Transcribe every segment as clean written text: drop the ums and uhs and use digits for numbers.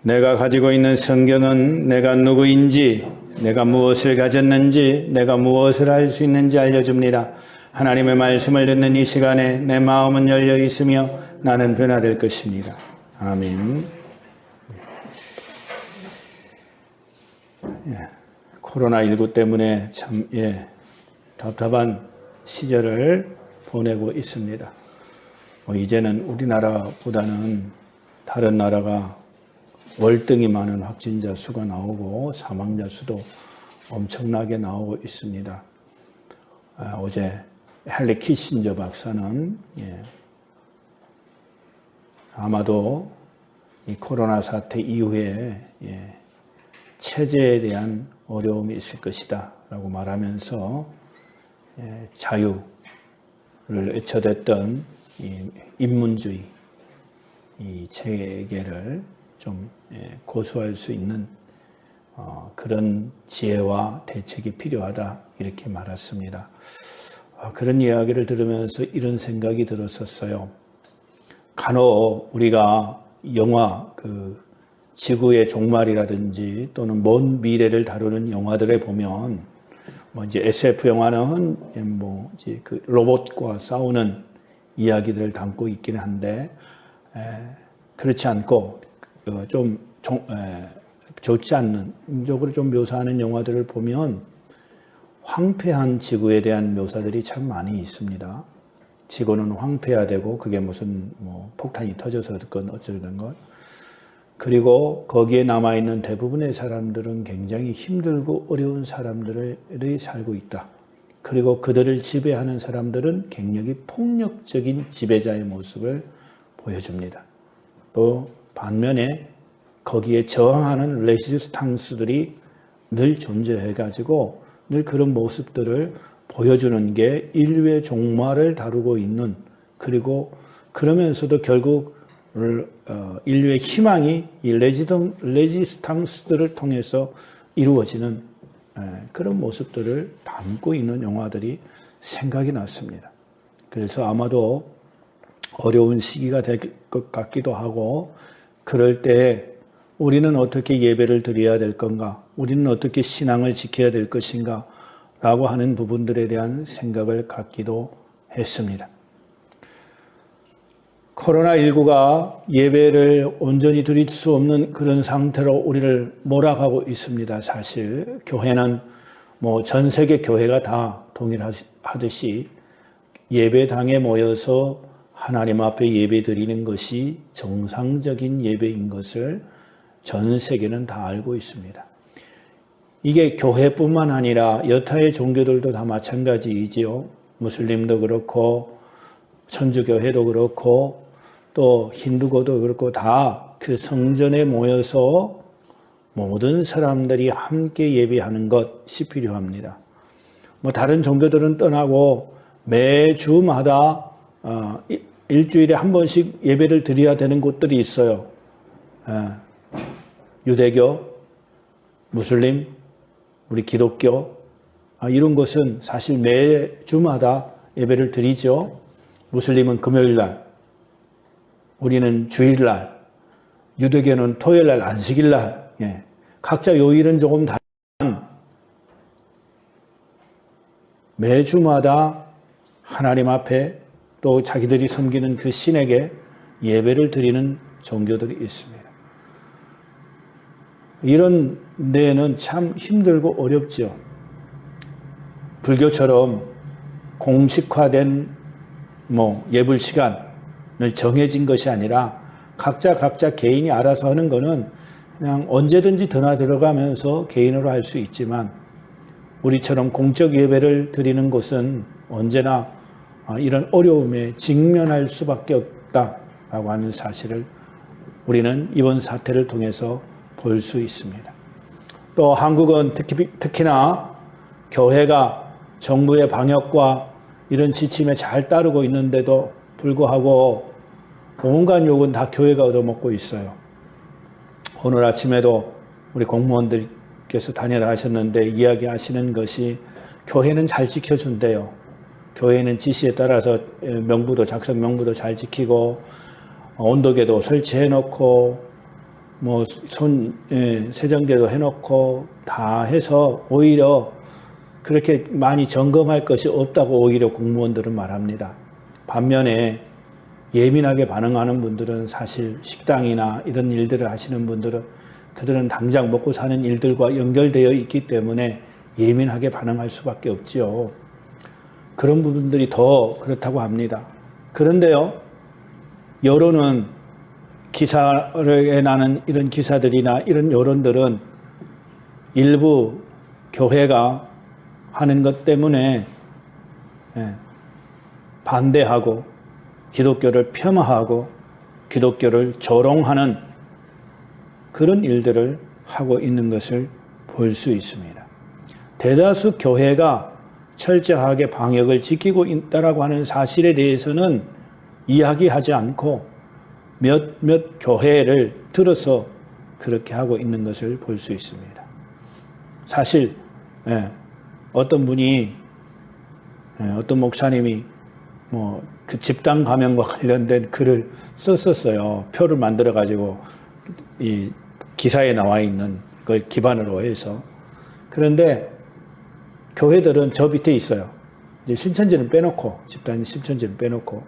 내가 가지고 있는 성경은 내가 누구인지, 내가 무엇을 가졌는지, 내가 무엇을 할 수 있는지 알려줍니다. 하나님의 말씀을 듣는 이 시간에 내 마음은 열려 있으며 나는 변화될 것입니다. 아멘. 코로나19 때문에 참 답답한 시절을 보내고 있습니다. 이제는 우리나라보다는 다른 나라가 월등히 많은 확진자 수가 나오고 사망자 수도 엄청나게 나오고 있습니다. 어제 헨리 키신저 박사는 아마도 이 코로나 사태 이후에 체제에 대한 어려움이 있을 것이다 라고 말하면서 자유를 외쳐댔던 이 인문주의 이 체계를 좀 고수할 수 있는 그런 지혜와 대책이 필요하다 이렇게 말했습니다. 그런 이야기를 들으면서 이런 생각이 들었었어요. 간혹 우리가 영화 지구의 종말이라든지 또는 먼 미래를 다루는 영화들에 보면 이제 SF 영화는 이제 그 로봇과 싸우는 이야기들을 담고 있긴 한데 그렇지 않고 좀 좋지 않는 인적으로 좀 묘사하는 영화들을 보면 황폐한 지구에 대한 묘사들이 참 많이 있습니다. 지구는 황폐화되고 그게 무슨 폭탄이 터져서 어쩌든 것. 그리고 거기에 남아있는 대부분의 사람들은 굉장히 힘들고 어려운 사람들이 살고 있다. 그리고 그들을 지배하는 사람들은 굉장히 폭력적인 지배자의 모습을 보여줍니다. 또 반면에 거기에 저항하는 레지스탕스들이 늘 존재해가지고 늘 그런 모습들을 보여주는 게 인류의 종말을 다루고 있는, 그리고 그러면서도 결국 인류의 희망이 이 레지스탕스들을 통해서 이루어지는 그런 모습들을 담고 있는 영화들이 생각이 났습니다. 그래서 아마도 어려운 시기가 될 것 같기도 하고, 그럴 때 우리는 어떻게 예배를 드려야 될 건가? 우리는 어떻게 신앙을 지켜야 될 것인가? 라고 하는 부분들에 대한 생각을 갖기도 했습니다. 코로나19가 예배를 온전히 드릴 수 없는 그런 상태로 우리를 몰아가고 있습니다. 사실 교회는 전 세계 교회가 다 동일하듯이 예배당에 모여서 하나님 앞에 예배 드리는 것이 정상적인 예배인 것을 전 세계는 다 알고 있습니다. 이게 교회뿐만 아니라 여타의 종교들도 다 마찬가지이지요. 무슬림도 그렇고 천주교회도 그렇고 또 힌두교도 그렇고 다 그 성전에 모여서 모든 사람들이 함께 예배하는 것이 필요합니다. 다른 종교들은 떠나고 매주마다 일주일에 한 번씩 예배를 드려야 되는 곳들이 있어요. 유대교, 무슬림, 우리 기독교, 이런 것은 사실 매주마다 예배를 드리죠. 무슬림은 금요일날, 우리는 주일날, 유대교는 토요일날, 안식일날, 각자 요일은 조금 다르지만 매주마다 하나님 앞에 또 자기들이 섬기는 그 신에게 예배를 드리는 종교들이 있습니다. 이런 데에는 참 힘들고 어렵죠. 불교처럼 공식화된 예불 시간을 정해진 것이 아니라 각자 개인이 알아서 하는 거는 그냥 언제든지 들어가면서 개인으로 할 수 있지만, 우리처럼 공적 예배를 드리는 곳은 언제나 이런 어려움에 직면할 수밖에 없다라고 하는 사실을 우리는 이번 사태를 통해서 볼 수 있습니다. 또 한국은 특히나 교회가 정부의 방역과 이런 지침에 잘 따르고 있는데도 불구하고 온갖 욕은 다 교회가 얻어먹고 있어요. 오늘 아침에도 우리 공무원들께서 다녀가셨는데 이야기하시는 것이 교회는 잘 지켜준대요. 교회는 지시에 따라서 작성 명부도 잘 지키고 온도계도 설치해놓고 세정제도 해놓고 다 해서 오히려 그렇게 많이 점검할 것이 없다고 오히려 공무원들은 말합니다. 반면에 예민하게 반응하는 분들은 사실 식당이나 이런 일들을 하시는 분들은 그들은 당장 먹고 사는 일들과 연결되어 있기 때문에 예민하게 반응할 수밖에 없지요. 그런 부분들이 더 그렇다고 합니다. 그런데요, 여론은 기사에 나는 이런 기사들이나 이런 여론들은 일부 교회가 하는 것 때문에 반대하고 기독교를 폄하하고 기독교를 조롱하는 그런 일들을 하고 있는 것을 볼 수 있습니다. 대다수 교회가 철저하게 방역을 지키고 있다라고 하는 사실에 대해서는 이야기하지 않고 몇몇 교회를 들어서 그렇게 하고 있는 것을 볼 수 있습니다. 사실 어떤 분이 어떤 목사님이 그 집단 감염과 관련된 글을 썼었어요. 표를 만들어 가지고 이 기사에 나와 있는 걸 기반으로 해서. 그런데 교회들은 저 밑에 있어요. 이제 신천지는 빼놓고, 집단 신천지는 빼놓고,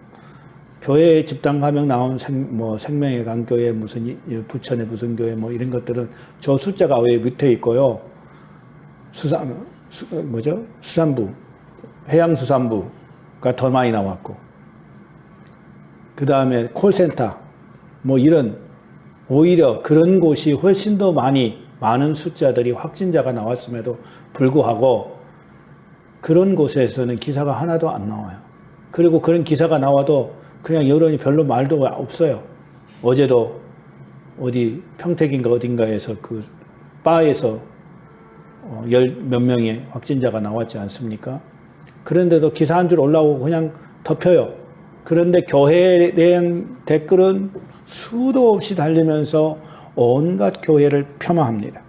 교회에 집단 감염 나온 생명의 강교회, 무슨 부천의 무슨 교회 이런 것들은 저 숫자가 왜 밑에 있고요. 수산부, 해양수산부가 더 많이 나왔고, 그 다음에 콜센터, 이런, 오히려 그런 곳이 훨씬 더 많은 숫자들이 확진자가 나왔음에도 불구하고 그런 곳에서는 기사가 하나도 안 나와요. 그리고 그런 기사가 나와도 그냥 여론이 별로 말도 없어요. 어제도 어디 평택인가 어딘가에서 그 바에서 몇 명의 확진자가 나왔지 않습니까? 그런데도 기사 한 줄 올라오고 그냥 덮여요. 그런데 교회에 대한 댓글은 수도 없이 달리면서 온갖 교회를 폄하합니다.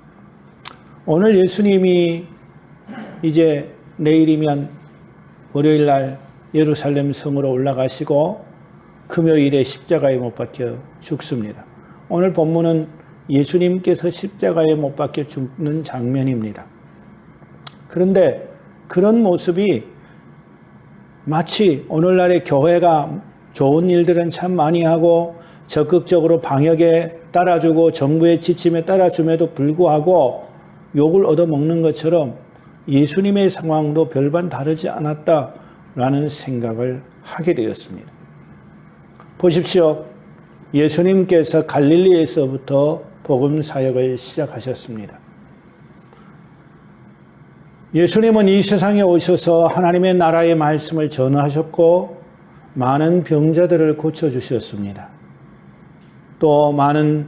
오늘 예수님이 이제 내일이면 월요일 날 예루살렘 성으로 올라가시고 금요일에 십자가에 못 박혀 죽습니다. 오늘 본문은 예수님께서 십자가에 못 박혀 죽는 장면입니다. 그런데 그런 모습이 마치 오늘날의 교회가 좋은 일들은 참 많이 하고 적극적으로 방역에 따라주고 정부의 지침에 따라줌에도 불구하고 욕을 얻어먹는 것처럼 예수님의 상황도 별반 다르지 않았다라는 생각을 하게 되었습니다. 보십시오. 예수님께서 갈릴리에서부터 복음 사역을 시작하셨습니다. 예수님은 이 세상에 오셔서 하나님의 나라의 말씀을 전하셨고 많은 병자들을 고쳐주셨습니다. 또 많은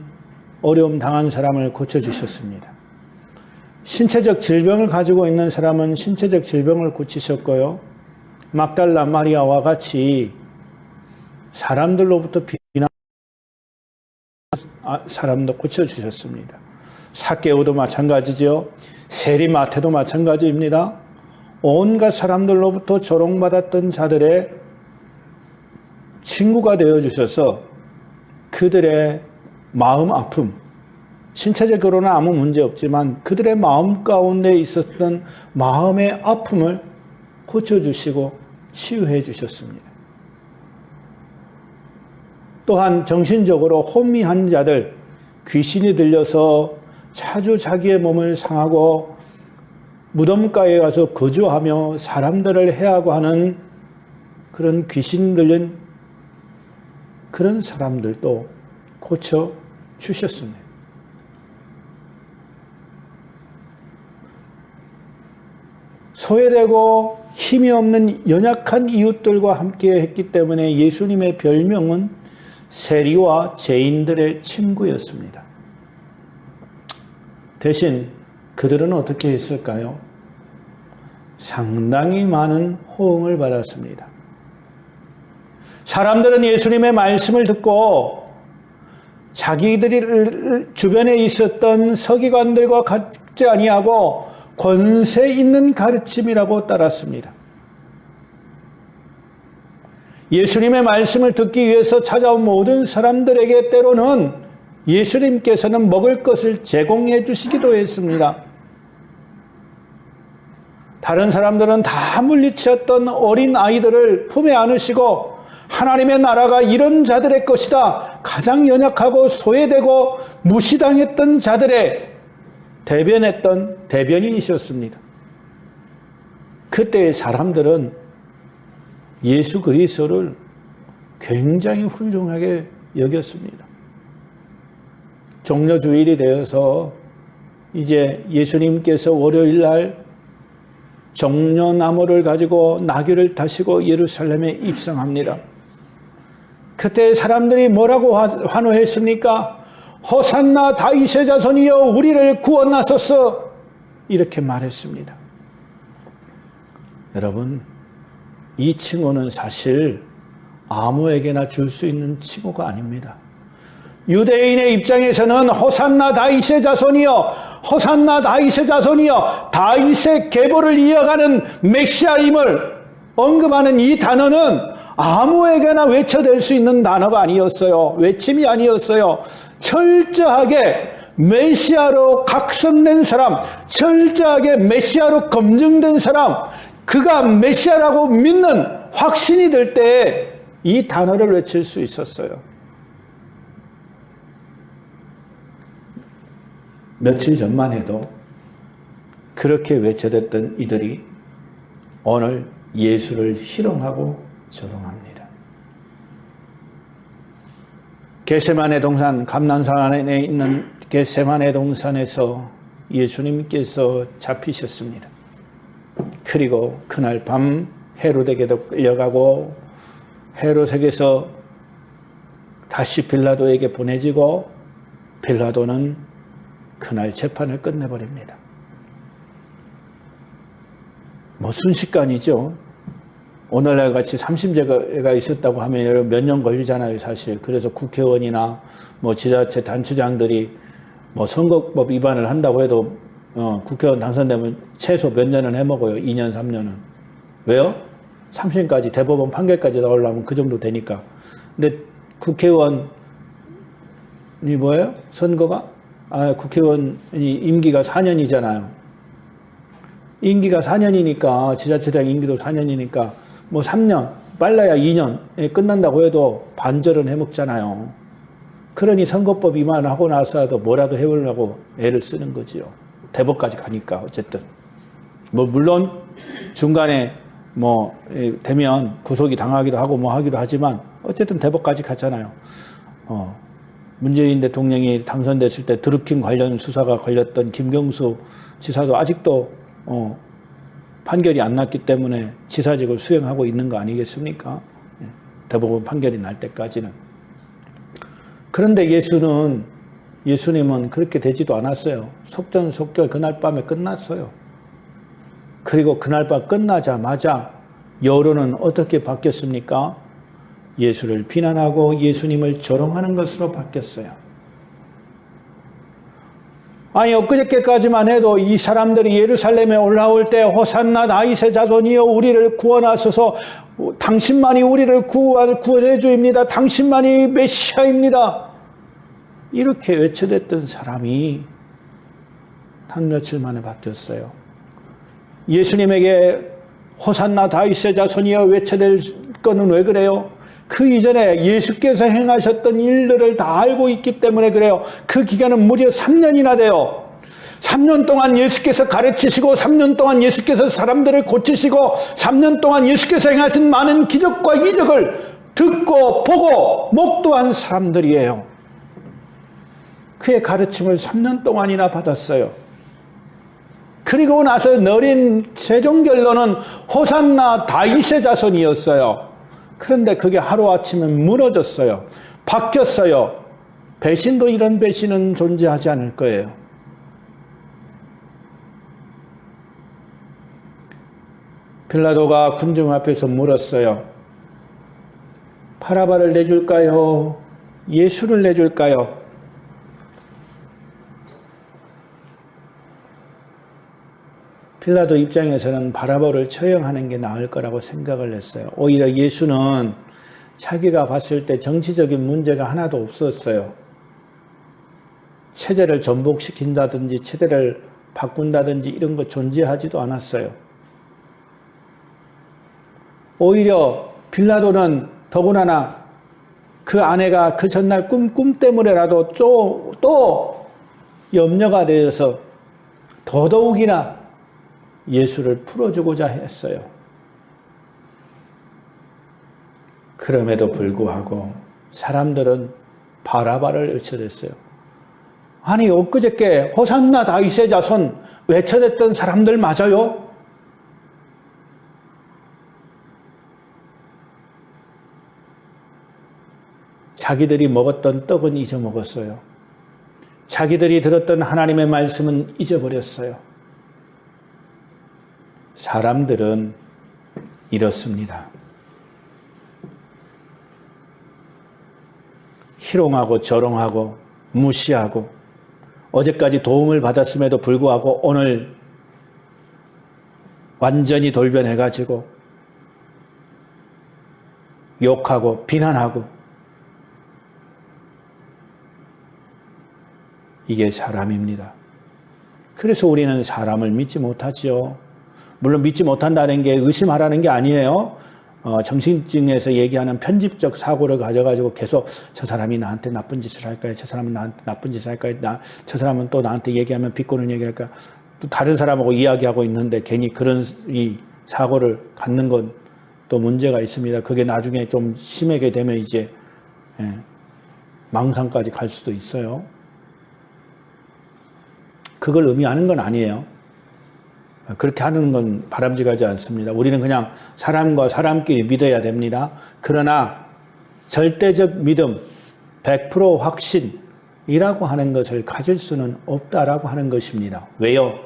어려움 당한 사람을 고쳐주셨습니다. 신체적 질병을 가지고 있는 사람은 신체적 질병을 고치셨고요. 막달라 마리아와 같이 사람들로부터 비난 사람도 고쳐주셨습니다. 삭개오도 마찬가지죠. 세리마태도 마찬가지입니다. 온갖 사람들로부터 조롱받았던 자들의 친구가 되어주셔서 그들의 마음 아픔, 신체적으로는 아무 문제 없지만 그들의 마음 가운데 있었던 마음의 아픔을 고쳐주시고 치유해 주셨습니다. 또한 정신적으로 혼미한 자들, 귀신이 들려서 자주 자기의 몸을 상하고 무덤가에 가서 거주하며 사람들을 해하고 하는 그런 귀신 들린 그런 사람들도 고쳐주셨습니다. 소외되고 힘이 없는 연약한 이웃들과 함께 했기 때문에 예수님의 별명은 세리와 죄인들의 친구였습니다. 대신 그들은 어떻게 했을까요? 상당히 많은 호응을 받았습니다. 사람들은 예수님의 말씀을 듣고 자기들이 주변에 있었던 서기관들과 같지 아니하고 권세 있는 가르침이라고 따랐습니다. 예수님의 말씀을 듣기 위해서 찾아온 모든 사람들에게 때로는 예수님께서는 먹을 것을 제공해 주시기도 했습니다. 다른 사람들은 다 물리쳤던 어린 아이들을 품에 안으시고 하나님의 나라가 이런 자들의 것이다. 가장 연약하고 소외되고 무시당했던 자들의 대변했던 대변인이셨습니다. 그때의 사람들은 예수 그리스도를 굉장히 훌륭하게 여겼습니다. 종려주일이 되어서 이제 예수님께서 월요일 날 종려나무를 가지고 나귀를 타시고 예루살렘에 입성합니다. 그때 사람들이 뭐라고 환호했습니까? 호산나 다윗의 자손이여 우리를 구원하소서, 이렇게 말했습니다. 여러분, 이 칭호는 사실 아무에게나 줄 수 있는 칭호가 아닙니다. 유대인의 입장에서는 호산나 다윗의 자손이여, 호산나 다윗의 자손이여, 다윗의 계보를 이어가는 메시아임을 언급하는 이 단어는 아무에게나 외쳐댈 수 있는 단어가 아니었어요. 외침이 아니었어요. 철저하게 메시아로 각성된 사람, 철저하게 메시아로 검증된 사람, 그가 메시아라고 믿는 확신이 들 때에 이 단어를 외칠 수 있었어요. 며칠 전만 해도 그렇게 외쳐댔던 이들이 오늘 예수를 희롱하고 조롱합니다. 겟세마네 동산, 감난산 안에 있는 겟세마네 동산에서 예수님께서 잡히셨습니다. 그리고 그날 밤 헤롯에게도 끌려가고 헤롯에게서 다시 빌라도에게 보내지고 빌라도는 그날 재판을 끝내버립니다. 뭐 순식간이죠. 오늘날 같이 삼심제가 있었다고 하면 몇 년 걸리잖아요, 사실. 그래서 국회의원이나 뭐 지자체 단체장들이 뭐 선거법 위반을 한다고 해도 국회의원 당선되면 최소 몇 년은 해먹어요. 2년, 3년은. 왜요? 삼심까지 대법원 판결까지 나오려면 그 정도 되니까. 근데 국회의원이 뭐예요? 선거가? 국회의원이 임기가 4년이잖아요. 임기가 4년이니까 지자체장 임기도 4년이니까 뭐 3년, 빨라야 2년에 끝난다고 해도 반절은 해먹잖아요. 그러니 선거법 위반하고 나서라도 뭐라도 해보려고 애를 쓰는 거지요. 대법까지 가니까 어쨌든. 뭐 물론 중간에 뭐 되면 구속이 당하기도 하고 뭐 하기도 하지만 어쨌든 대법까지 갔잖아요. 문재인 대통령이 당선됐을 때 드루킹 관련 수사가 걸렸던 김경수 지사도 아직도 판결이 안 났기 때문에 지사직을 수행하고 있는 거 아니겠습니까? 대법원 판결이 날 때까지는. 그런데 예수님은 그렇게 되지도 않았어요. 속전속결 그날 밤에 끝났어요. 그리고 그날 밤 끝나자마자 여론은 어떻게 바뀌었습니까? 예수를 비난하고 예수님을 조롱하는 것으로 바뀌었어요. 아니 엊그저께까지만 해도 이 사람들이 예루살렘에 올라올 때 호산나 다윗의 자손이여 우리를 구원하소서, 당신만이 우리를 구원해 주입니다. 당신만이 메시아입니다. 이렇게 외쳐댔던 사람이 한 며칠 만에 바뀌었어요. 예수님에게 호산나 다윗의 자손이여 외쳐댈 거는 왜 그래요? 그 이전에 예수께서 행하셨던 일들을 다 알고 있기 때문에 그래요. 그 기간은 무려 3년이나 돼요. 3년 동안 예수께서 가르치시고 3년 동안 예수께서 사람들을 고치시고 3년 동안 예수께서 행하신 많은 기적과 이적을 듣고 보고 목도한 사람들이에요. 그의 가르침을 3년 동안이나 받았어요. 그리고 나서 내린 최종 결론은 호산나 다윗의 자손이었어요. 그런데 그게 하루아침에 무너졌어요. 바뀌었어요. 배신도 이런 배신은 존재하지 않을 거예요. 빌라도가 군중 앞에서 물었어요. 바라바를 내줄까요? 예수를 내줄까요? 빌라도 입장에서는 바라바를 처형하는 게 나을 거라고 생각을 했어요. 오히려 예수는 자기가 봤을 때 정치적인 문제가 하나도 없었어요. 체제를 전복시킨다든지 체제를 바꾼다든지 이런 거 존재하지도 않았어요. 오히려 빌라도는 더구나 그 아내가 그 전날 꿈 때문에라도 또 염려가 되어서 더더욱이나 예수를 풀어주고자 했어요. 그럼에도 불구하고 사람들은 바라바를 외쳐댔어요. 아니 엊그저께 호산나 다윗의 자손 외쳐댔던 사람들 맞아요? 자기들이 먹었던 떡은 잊어먹었어요. 자기들이 들었던 하나님의 말씀은 잊어버렸어요. 사람들은 이렇습니다. 희롱하고 조롱하고 무시하고 어제까지 도움을 받았음에도 불구하고 오늘 완전히 돌변해가지고 욕하고 비난하고 이게 사람입니다. 그래서 우리는 사람을 믿지 못하지요. 물론 믿지 못한다는 게 의심하라는 게 아니에요. 정신증에서 얘기하는 편집적 사고를 가져가지고 계속 저 사람이 나한테 나쁜 짓을 할까요? 저 사람은 나한테 나쁜 짓을 할까요? 저 사람은 또 나한테 얘기하면 비꼬는 얘기를 할까요? 또 다른 사람하고 이야기하고 있는데 괜히 그런 이 사고를 갖는 건 또 문제가 있습니다. 그게 나중에 좀 심하게 되면 이제 망상까지 갈 수도 있어요. 그걸 의미하는 건 아니에요. 그렇게 하는 건 바람직하지 않습니다. 우리는 그냥 사람과 사람끼리 믿어야 됩니다. 그러나 절대적 믿음, 100% 확신이라고 하는 것을 가질 수는 없다라고 하는 것입니다. 왜요?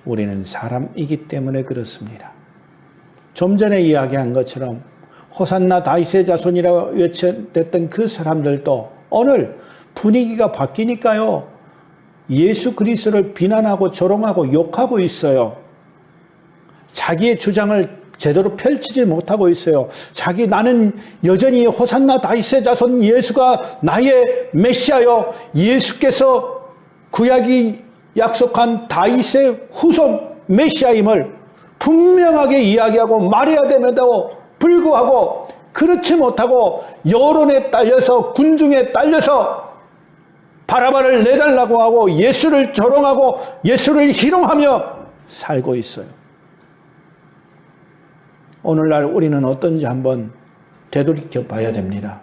우리는 사람이기 때문에 그렇습니다. 좀 전에 이야기한 것처럼 호산나 다윗의 자손이라고 외쳤던 그 사람들도 오늘 분위기가 바뀌니까요. 예수 그리스도를 비난하고 조롱하고 욕하고 있어요. 자기의 주장을 제대로 펼치지 못하고 있어요. 나는 여전히 호산나 다윗의 자손 예수가 나의 메시아요. 예수께서 구약이 약속한 다윗의 후손 메시아임을 분명하게 이야기하고 말해야 됨에도 불구하고 그렇지 못하고 여론에 딸려서 군중에 딸려서 바라바를 내달라고 하고 예수를 조롱하고 예수를 희롱하며 살고 있어요. 오늘날 우리는 어떤지 한번 되돌이켜 봐야 됩니다.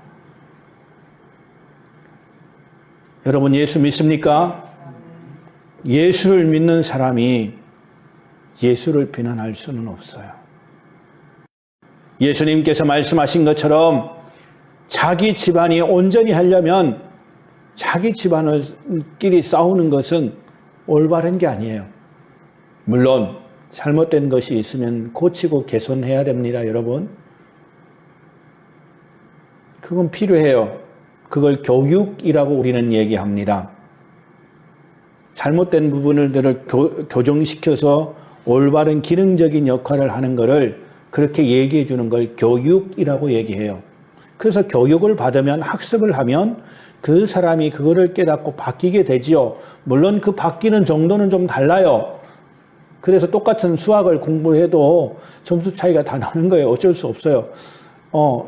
여러분 예수 믿습니까? 예수를 믿는 사람이 예수를 비난할 수는 없어요. 예수님께서 말씀하신 것처럼 자기 집안이 온전히 하려면 자기 집안끼리 싸우는 것은 올바른 게 아니에요. 물론 잘못된 것이 있으면 고치고 개선해야 됩니다, 여러분. 그건 필요해요. 그걸 교육이라고 우리는 얘기합니다. 잘못된 부분들을 교정시켜서 올바른 기능적인 역할을 하는 것을 그렇게 얘기해 주는 걸 교육이라고 얘기해요. 그래서 교육을 받으면 학습을 하면 그 사람이 그거를 깨닫고 바뀌게 되지요. 물론 그 바뀌는 정도는 좀 달라요. 그래서 똑같은 수학을 공부해도 점수 차이가 다 나는 거예요. 어쩔 수 없어요.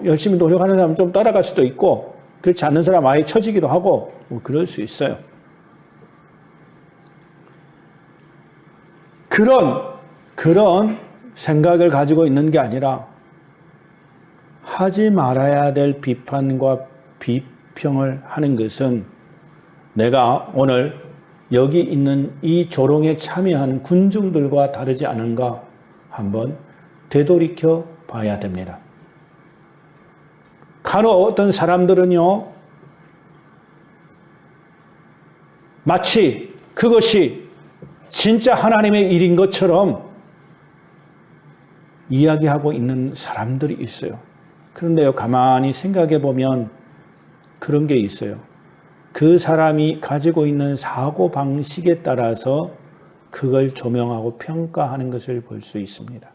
열심히 노력하는 사람은 좀 따라갈 수도 있고 그렇지 않는 사람 아예 처지기도 하고 뭐 그럴 수 있어요. 그런 생각을 가지고 있는 게 아니라 하지 말아야 될 비판과 비평을 하는 것은 내가 오늘 여기 있는 이 조롱에 참여한 군중들과 다르지 않은가 한번 되돌이켜 봐야 됩니다. 간혹 어떤 사람들은요, 마치 그것이 진짜 하나님의 일인 것처럼 이야기하고 있는 사람들이 있어요. 그런데요, 가만히 생각해 보면 그런 게 있어요. 그 사람이 가지고 있는 사고 방식에 따라서 그걸 조명하고 평가하는 것을 볼 수 있습니다.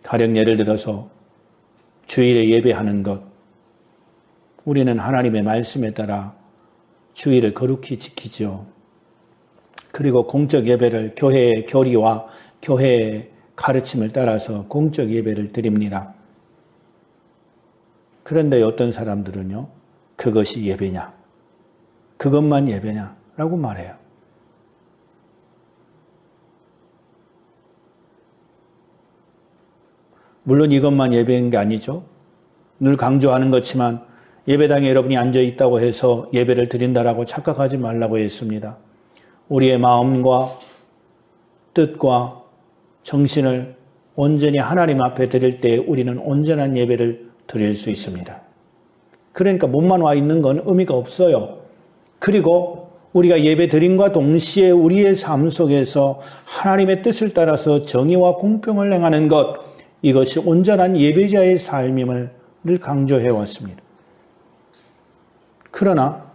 가령 예를 들어서 주일에 예배하는 것. 우리는 하나님의 말씀에 따라 주의를 거룩히 지키죠. 그리고 공적 예배를 교회의 교리와 교회의 가르침을 따라서 공적 예배를 드립니다. 그런데 어떤 사람들은요, 그것이 예배냐? 그것만 예배냐? 라고 말해요. 물론 이것만 예배인 게 아니죠. 늘 강조하는 것지만 예배당에 여러분이 앉아 있다고 해서 예배를 드린다라고 착각하지 말라고 했습니다. 우리의 마음과 뜻과 정신을 온전히 하나님 앞에 드릴 때 우리는 온전한 예배를 드릴 수 있습니다. 그러니까 몸만 와 있는 건 의미가 없어요. 그리고 우리가 예배 드림과 동시에 우리의 삶 속에서 하나님의 뜻을 따라서 정의와 공평을 행하는 것, 이것이 온전한 예배자의 삶임을 늘 강조해 왔습니다. 그러나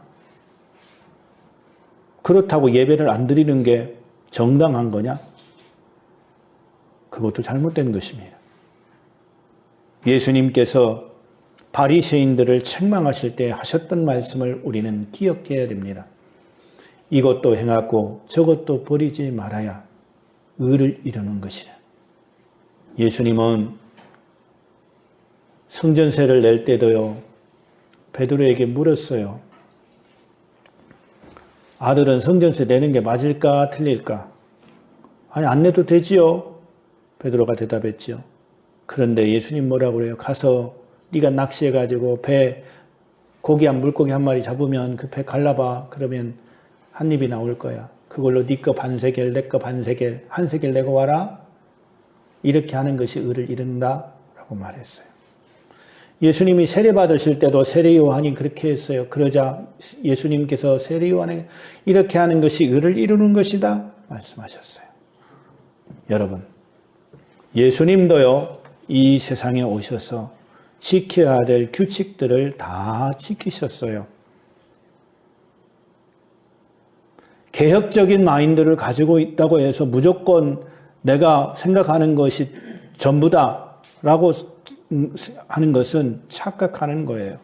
그렇다고 예배를 안 드리는 게 정당한 거냐? 그것도 잘못된 것입니다. 예수님께서 바리새인들을 책망하실 때 하셨던 말씀을 우리는 기억해야 됩니다. 이것도 행하고 저것도 버리지 말아야 의를 이루는 것이라. 예수님은 성전세를 낼 때도요, 베드로에게 물었어요. 아들은 성전세 내는 게 맞을까 틀릴까? 아니, 안 내도 되지요. 베드로가 대답했지요. 그런데 예수님 뭐라고 그래요? 가서 네가 낚시해가지고 배 물고기 한 마리 잡으면 그 배 갈라봐. 그러면 한 입이 나올 거야. 그걸로 네 거 반세겔, 내 거 반세겔, 한 세겔 내고 와라. 이렇게 하는 것이 의를 이룬다 라고 말했어요. 예수님이 세례 받으실 때도 세례 요한이 그렇게 했어요. 그러자 예수님께서 세례 요한에게 이렇게 하는 것이 의를 이루는 것이다 말씀하셨어요. 여러분, 예수님도요, 이 세상에 오셔서 지켜야 될 규칙들을 다 지키셨어요. 개혁적인 마인드를 가지고 있다고 해서 무조건 내가 생각하는 것이 전부다라고 하는 것은 착각하는 거예요.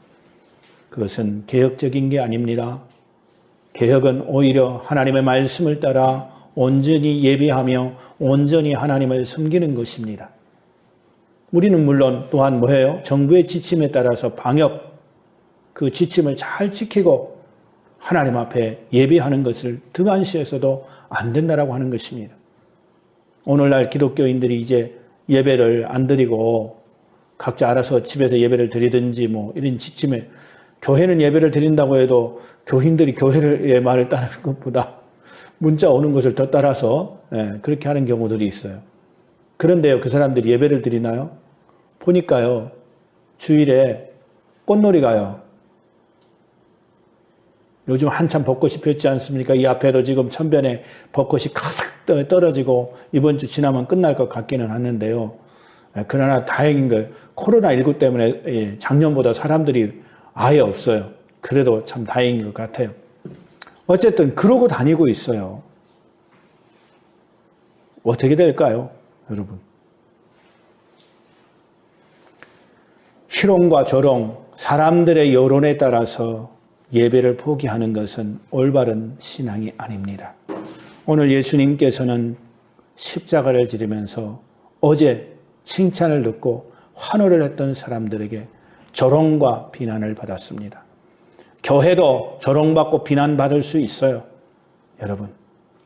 그것은 개혁적인 게 아닙니다. 개혁은 오히려 하나님의 말씀을 따라 온전히 예배하며 온전히 하나님을 섬기는 것입니다. 우리는 물론 또한 뭐예요? 정부의 지침에 따라서 방역, 그 지침을 잘 지키고 하나님 앞에 예배하는 것을 등한시해서도 안 된다라고 하는 것입니다. 오늘날 기독교인들이 이제 예배를 안 드리고 각자 알아서 집에서 예배를 드리든지 뭐 이런 지침에, 교회는 예배를 드린다고 해도 교인들이 교회의 말을 따르는 것보다 문자 오는 것을 더 따라서 그렇게 하는 경우들이 있어요. 그런데요, 그 사람들이 예배를 드리나요? 보니까요, 주일에 꽃놀이 가요. 요즘 한참 벚꽃이 폈지 않습니까? 이 앞에도 지금 천변에 벚꽃이 가득 떨어지고 이번 주 지나면 끝날 것 같기는 하는데요. 그러나 다행인 거, 코로나19 때문에 작년보다 사람들이 아예 없어요. 그래도 참 다행인 것 같아요. 어쨌든 그러고 다니고 있어요. 어떻게 될까요, 여러분? 희롱과 조롱, 사람들의 여론에 따라서 예배를 포기하는 것은 올바른 신앙이 아닙니다. 오늘 예수님께서는 십자가를 지르면서 어제 칭찬을 듣고 환호를 했던 사람들에게 조롱과 비난을 받았습니다. 교회도 조롱받고 비난받을 수 있어요. 여러분,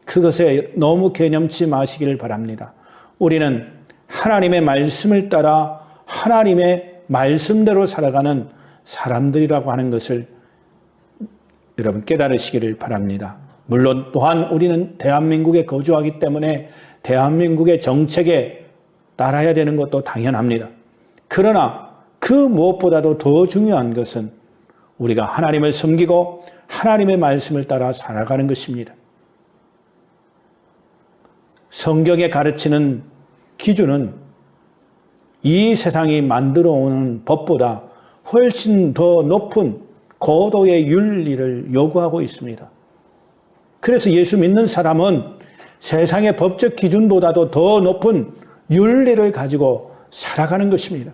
그것에 너무 개념치 마시기를 바랍니다. 우리는 하나님의 말씀을 따라 하나님의 말씀대로 살아가는 사람들이라고 하는 것을 여러분 깨달으시기를 바랍니다. 물론 또한 우리는 대한민국에 거주하기 때문에 대한민국의 정책에 따라야 되는 것도 당연합니다. 그러나 그 무엇보다도 더 중요한 것은 우리가 하나님을 섬기고 하나님의 말씀을 따라 살아가는 것입니다. 성경에 가르치는 기준은 이 세상이 만들어 오는 법보다 훨씬 더 높은 고도의 윤리를 요구하고 있습니다. 그래서 예수 믿는 사람은 세상의 법적 기준보다도 더 높은 윤리를 가지고 살아가는 것입니다.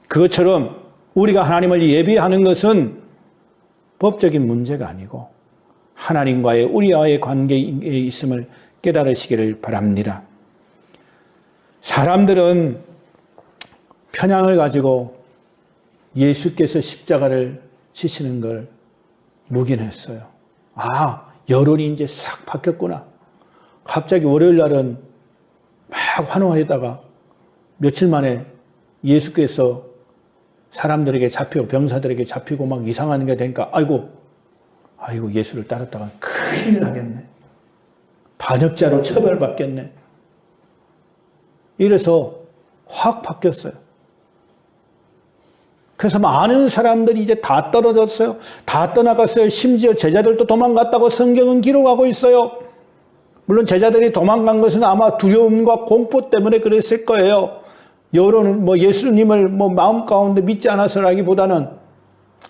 그것처럼 우리가 하나님을 예배하는 것은 법적인 문제가 아니고 하나님과의 우리와의 관계에 있음을 깨달으시기를 바랍니다. 사람들은 편향을 가지고 예수께서 십자가를 지시는 걸 묵인했어요. 아, 여론이 이제 싹 바뀌었구나. 갑자기 월요일 날은 막 환호하다가 며칠 만에 예수께서 사람들에게 잡히고 병사들에게 잡히고 막 이상한 게 되니까 아이고 예수를 따랐다가 큰일 나겠네. 반역자로 처벌받겠네. 이래서 확 바뀌었어요. 그래서 많은 사람들이 이제 다 떨어졌어요. 다 떠나갔어요. 심지어 제자들도 도망갔다고 성경은 기록하고 있어요. 물론 제자들이 도망간 것은 아마 두려움과 공포 때문에 그랬을 거예요. 여론은 예수님을 마음 가운데 믿지 않아서라기보다는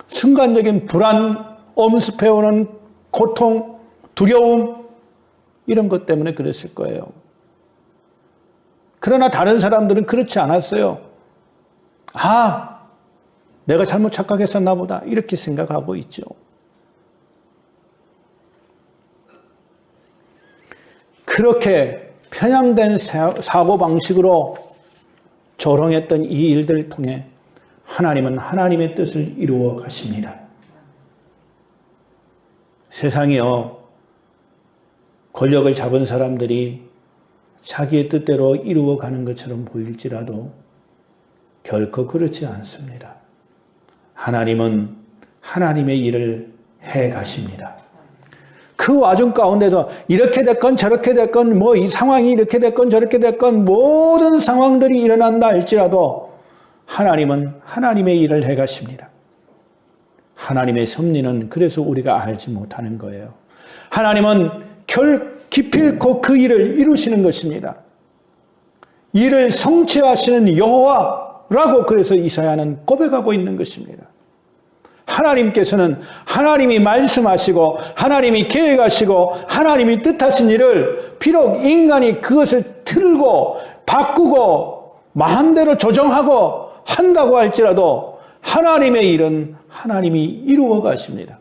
순간적인 불안, 엄습해오는 고통, 두려움 이런 것 때문에 그랬을 거예요. 그러나 다른 사람들은 그렇지 않았어요. 내가 잘못 착각했었나 보다 이렇게 생각하고 있죠. 그렇게 편향된 사고방식으로 조롱했던 이 일들을 통해 하나님은 하나님의 뜻을 이루어 가십니다. 세상이요, 권력을 잡은 사람들이 자기의 뜻대로 이루어가는 것처럼 보일지라도 결코 그렇지 않습니다. 하나님은 하나님의 일을 해 가십니다. 그 와중 가운데도 이렇게 됐건 저렇게 됐건 이 상황이 이렇게 됐건 저렇게 됐건 모든 상황들이 일어난다 할지라도 하나님은 하나님의 일을 해 가십니다. 하나님의 섭리는 그래서 우리가 알지 못하는 거예요. 하나님은 기필코 그 일을 이루시는 것입니다. 이를 성취하시는 여호와라고 그래서 이사야는 고백하고 있는 것입니다. 하나님께서는 하나님이 말씀하시고 하나님이 계획하시고 하나님이 뜻하신 일을 비록 인간이 그것을 틀고 바꾸고 마음대로 조정하고 한다고 할지라도 하나님의 일은 하나님이 이루어 가십니다.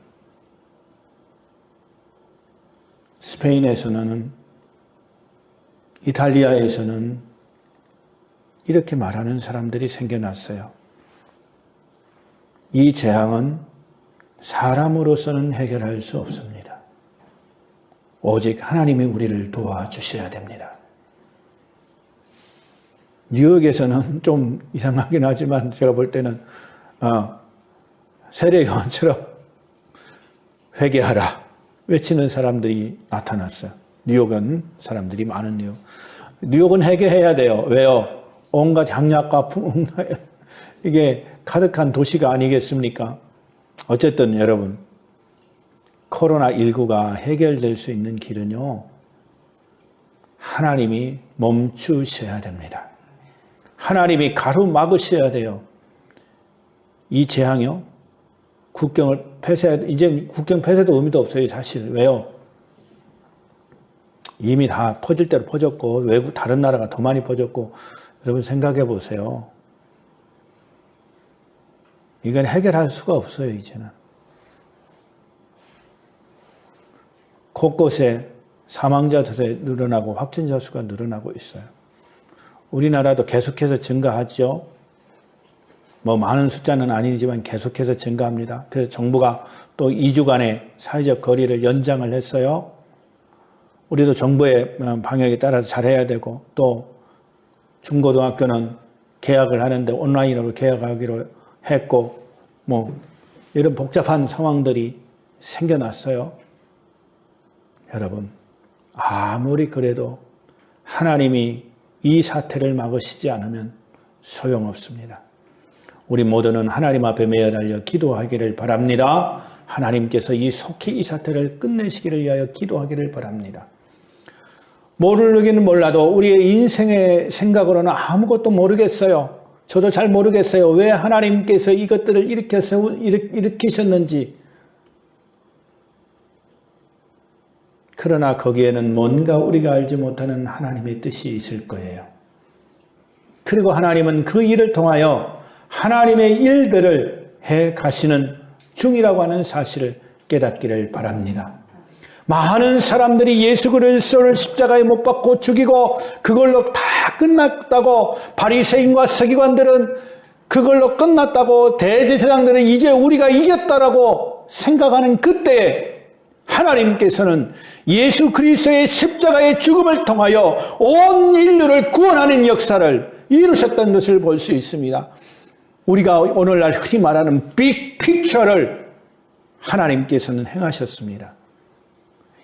스페인에서는, 이탈리아에서는 이렇게 말하는 사람들이 생겨났어요. 이 재앙은 사람으로서는 해결할 수 없습니다. 오직 하나님이 우리를 도와주셔야 됩니다. 뉴욕에서는 좀 이상하긴 하지만 제가 볼 때는 세례요한처럼 회개하라 외치는 사람들이 나타났어요. 뉴욕은 사람들이 많은 뉴욕. 뉴욕은 회개해야 돼요. 왜요? 온갖 향락과 이게 가득한 도시가 아니겠습니까? 어쨌든 여러분, 코로나19가 해결될 수 있는 길은요, 하나님이 멈추셔야 됩니다. 하나님이 가로막으셔야 돼요. 이 재앙이요, 국경을 이제 국경 폐쇄도 의미도 없어요, 사실. 왜요? 이미 다 퍼질 대로 퍼졌고, 외국 다른 나라가 더 많이 퍼졌고, 여러분 생각해 보세요. 이건 해결할 수가 없어요, 이제는. 곳곳에 사망자들이 늘어나고 확진자 수가 늘어나고 있어요. 우리나라도 계속해서 증가하죠. 많은 숫자는 아니지만 계속해서 증가합니다. 그래서 정부가 또 2주간의 사회적 거리를 연장을 했어요. 우리도 정부의 방역에 따라서 잘해야 되고, 또 중고등학교는 개학을 하는데 온라인으로 개학하기로 했고, 이런 복잡한 상황들이 생겨났어요. 여러분, 아무리 그래도 하나님이 이 사태를 막으시지 않으면 소용없습니다. 우리 모두는 하나님 앞에 매어 달려 기도하기를 바랍니다. 하나님께서 속히 이 사태를 끝내시기를 위하여 기도하기를 바랍니다. 모르기는 몰라도 우리의 인생의 생각으로는 아무것도 모르겠어요. 저도 잘 모르겠어요. 왜 하나님께서 이것들을 일으키셨는지. 그러나 거기에는 뭔가 우리가 알지 못하는 하나님의 뜻이 있을 거예요. 그리고 하나님은 그 일을 통하여 하나님의 일들을 해 가시는 중이라고 하는 사실을 깨닫기를 바랍니다. 많은 사람들이 예수 그리스도를 십자가에 못 박고 죽이고 그걸로 다 끝났다고, 바리새인과 서기관들은 그걸로 끝났다고, 대제사장들은 이제 우리가 이겼다라고 생각하는 그때에 하나님께서는 예수 그리스도의 십자가의 죽음을 통하여 온 인류를 구원하는 역사를 이루셨던 것을 볼 수 있습니다. 우리가 오늘날 흔히 말하는 빅픽처를 하나님께서는 행하셨습니다.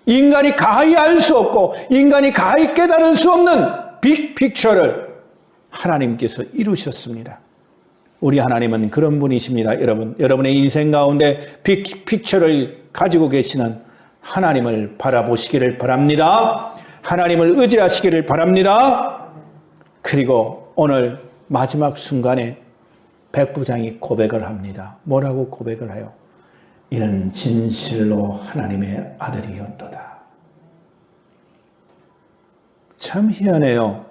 인간이 가히 알 수 없고 인간이 가히 깨달을 수 없는 빅픽처를 하나님께서 이루셨습니다. 우리 하나님은 그런 분이십니다. 여러분의 인생 가운데 빅픽처를 가지고 계시는 하나님을 바라보시기를 바랍니다. 하나님을 의지하시기를 바랍니다. 그리고 오늘 마지막 순간에 백부장이 고백을 합니다. 뭐라고 고백을 해요? 이는 진실로 하나님의 아들이었도다. 참 희한해요.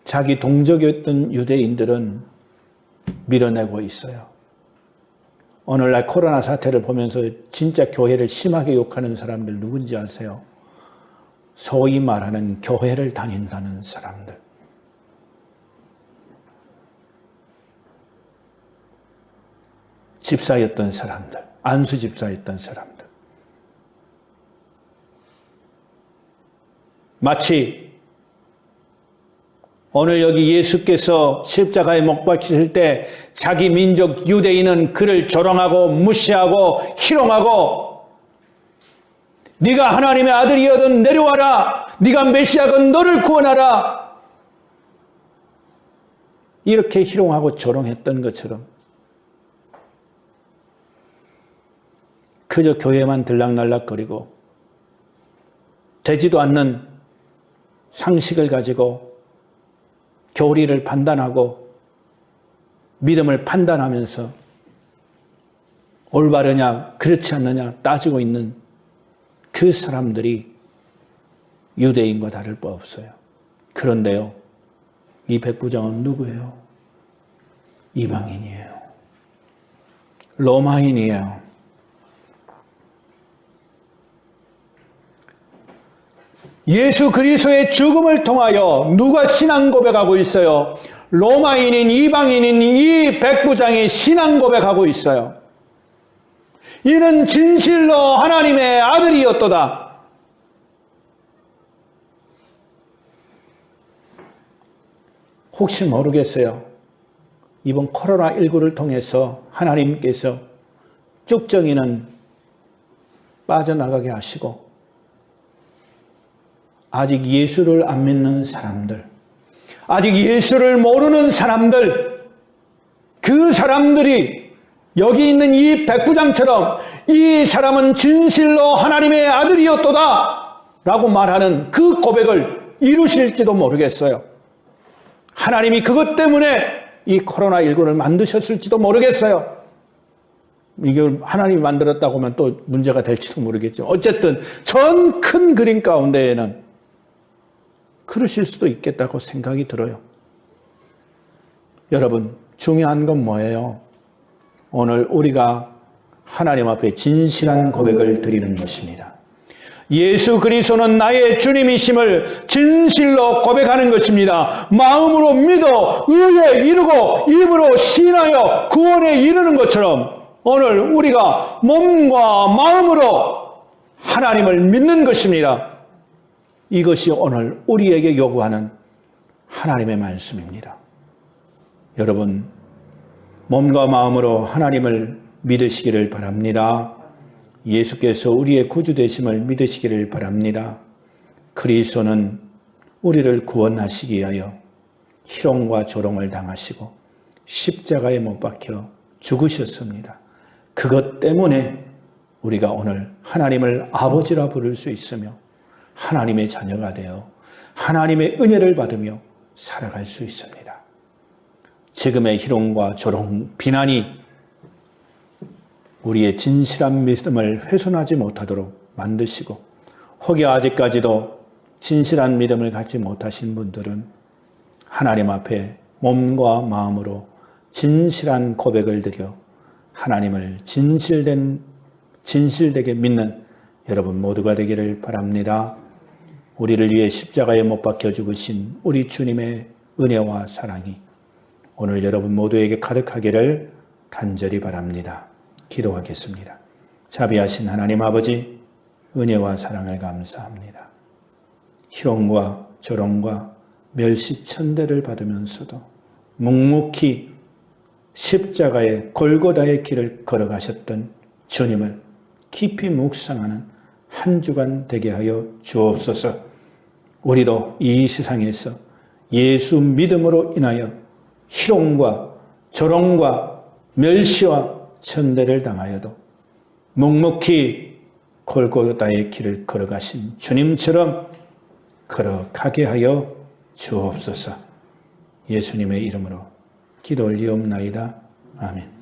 자기 동족이었던 유대인들은 밀어내고 있어요. 오늘날 코로나 사태를 보면서 진짜 교회를 심하게 욕하는 사람들 누군지 아세요? 소위 말하는 교회를 다닌다는 사람들. 집사였던 사람들, 안수 집사였던 사람들. 마치 오늘 여기 예수께서 십자가에 못 박히실 때 자기 민족 유대인은 그를 조롱하고 무시하고 희롱하고, 네가 하나님의 아들이거든 내려와라, 네가 메시아건 너를 구원하라, 이렇게 희롱하고 조롱했던 것처럼 그저 교회만 들락날락거리고 되지도 않는 상식을 가지고 교리를 판단하고 믿음을 판단하면서 올바르냐 그렇지 않느냐 따지고 있는 그 사람들이 유대인과 다를 바 없어요. 그런데요, 이 백부장은 누구예요? 이방인이에요. 로마인이에요. 예수 그리스도의 죽음을 통하여 누가 신앙 고백하고 있어요? 로마인인 이방인인 이 백부장이 신앙 고백하고 있어요. 이는 진실로 하나님의 아들이었도다. 혹시 모르겠어요. 이번 코로나19를 통해서 하나님께서 쭉정이는 빠져나가게 하시고, 아직 예수를 안 믿는 사람들, 아직 예수를 모르는 사람들, 그 사람들이 여기 있는 이 백부장처럼 이 사람은 진실로 하나님의 아들이었도다 라고 말하는 그 고백을 이루실지도 모르겠어요. 하나님이 그것 때문에 이 코로나19를 만드셨을지도 모르겠어요. 이걸 하나님이 만들었다고 하면 또 문제가 될지도 모르겠죠. 어쨌든 전 큰 그림 가운데에는 그러실 수도 있겠다고 생각이 들어요. 여러분, 중요한 건 뭐예요? 오늘 우리가 하나님 앞에 진실한 고백을 드리는 것입니다. 예수 그리스도는 나의 주님이심을 진실로 고백하는 것입니다. 마음으로 믿어 의에 이르고 입으로 신하여 구원에 이르는 것처럼 오늘 우리가 몸과 마음으로 하나님을 믿는 것입니다. 이것이 오늘 우리에게 요구하는 하나님의 말씀입니다. 여러분, 몸과 마음으로 하나님을 믿으시기를 바랍니다. 예수께서 우리의 구주 되심을 믿으시기를 바랍니다. 그리스도는 우리를 구원하시기 위하여 희롱과 조롱을 당하시고 십자가에 못 박혀 죽으셨습니다. 그것 때문에 우리가 오늘 하나님을 아버지라 부를 수 있으며 하나님의 자녀가 되어 하나님의 은혜를 받으며 살아갈 수 있습니다. 지금의 희롱과 조롱, 비난이 우리의 진실한 믿음을 훼손하지 못하도록 만드시고, 혹여 아직까지도 진실한 믿음을 갖지 못하신 분들은 하나님 앞에 몸과 마음으로 진실한 고백을 드려 하나님을 진실되게 믿는 여러분 모두가 되기를 바랍니다. 우리를 위해 십자가에 못 박혀 죽으신 우리 주님의 은혜와 사랑이 오늘 여러분 모두에게 가득하기를 간절히 바랍니다. 기도하겠습니다. 자비하신 하나님 아버지, 은혜와 사랑을 감사합니다. 희롱과 조롱과 멸시천대를 받으면서도 묵묵히 십자가의 골고다의 길을 걸어가셨던 주님을 깊이 묵상하는 한 주간 되게 하여 주옵소서. 우리도 이 세상에서 예수 믿음으로 인하여 희롱과 조롱과 멸시와 천대를 당하여도 묵묵히 골고다의 길을 걸어가신 주님처럼 걸어가게 하여 주옵소서. 예수님의 이름으로 기도 올리옵나이다. 아멘.